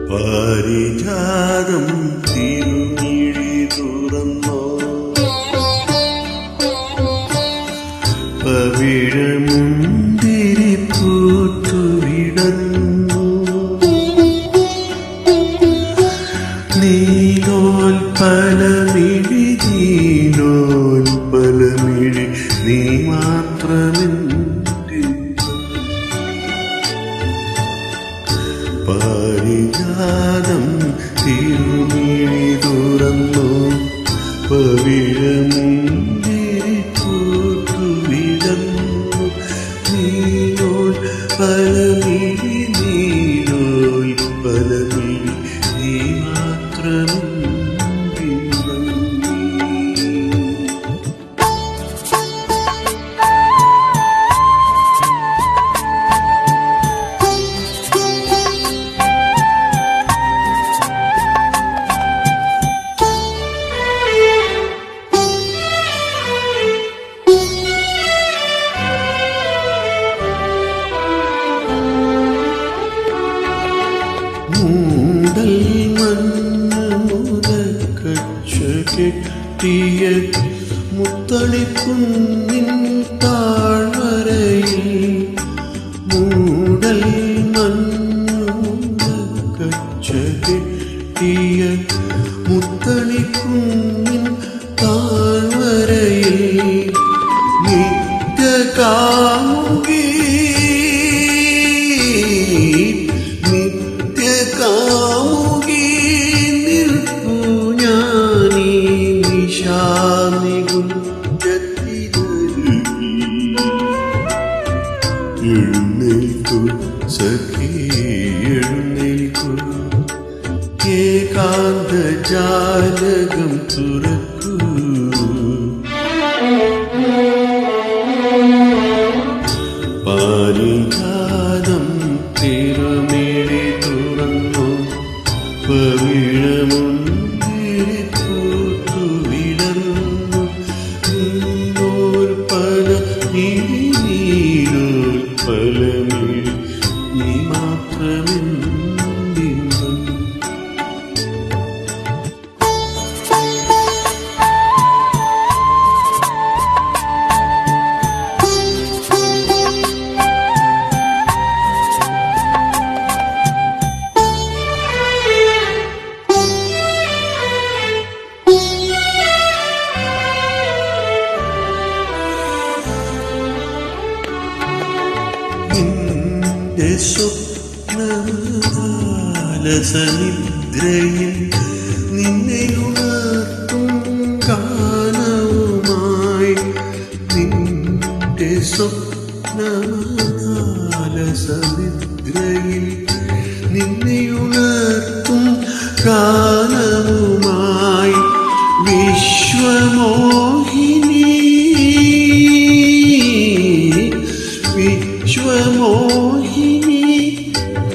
പാരിജാതം തിരുമിഴി തുറന്നോ പവിഴമുന്തിരി പൂത്തുവിടന്നു നീലോൽപലമിഴി നീലോൽപലമിഴി നീ മാത്രമെന്റെ പാരിജാതം തിരുമിഴി തുറന്നു പവിഴമുന്തിരി പൂത്തുവിടന്നു നീലോൽപലമിഴി നീലോൽപലമിഴി നീ മാത്രമെന്റെ മൂടൽ മഞ്ഞുമുലക്കച്ച കെട്ടിയ മുത്തളിക്കുന്നിൻ താഴ്വരയിൽ മൂടൽ മഞ്ഞുമുലക്കച്ച കെട്ടിയ മുത്തളിക്കുന്നിൻ താഴ്വരയിൽ നിത്യകാമുകി കാമുകി നിൽപ്പു ഞാനീ നിശാനികുഞ്ചത്തിലരുകി എഴുന്നേൽക്കു സഖി എഴുന്നേൽക്കു ഏകാന്ത ജാലകം തുറക്കൂ പാരിജാതം തിരുമിഴി തുറന്നു പവിഴമുന്തിരി പൂത്തുവിടന്നു നീലോൽപലമിഴി നീലോൽപലമിഴി നീ മാത്രമെന്തിന്നു നിന്റെ സ്വപ്നലാലസനിദ്രയിൽ നിന്നെയുണർത്തും ഗാനവുമായി നിന്റെ സ്വപ്നലാലസനിദ്രയിൽ നിന്നെയുണർത്തും ഗാനവുമായി വിശ്വമോഹിനി വിശ്വമോഹിനി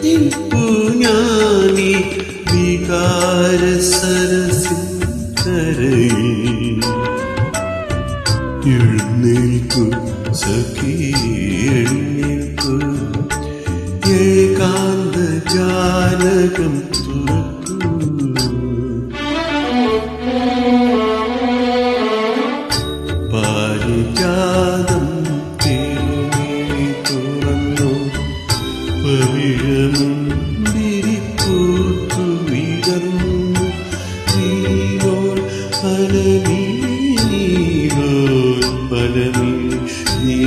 നിൽപ്പു ഞാനീ വികാരസരസിൻ കരയിൽ എഴുന്നേൽക്കു സഖി എഴുന്നേൽക്കു ഏകാന്ത ജാലകം തുറക്കൂ പാരിജാതം പവിഴമുന്തിരി പൂത്തുവിടന്നു നീലോൽപലമിഴി നീലോൽപലമിഴി നീ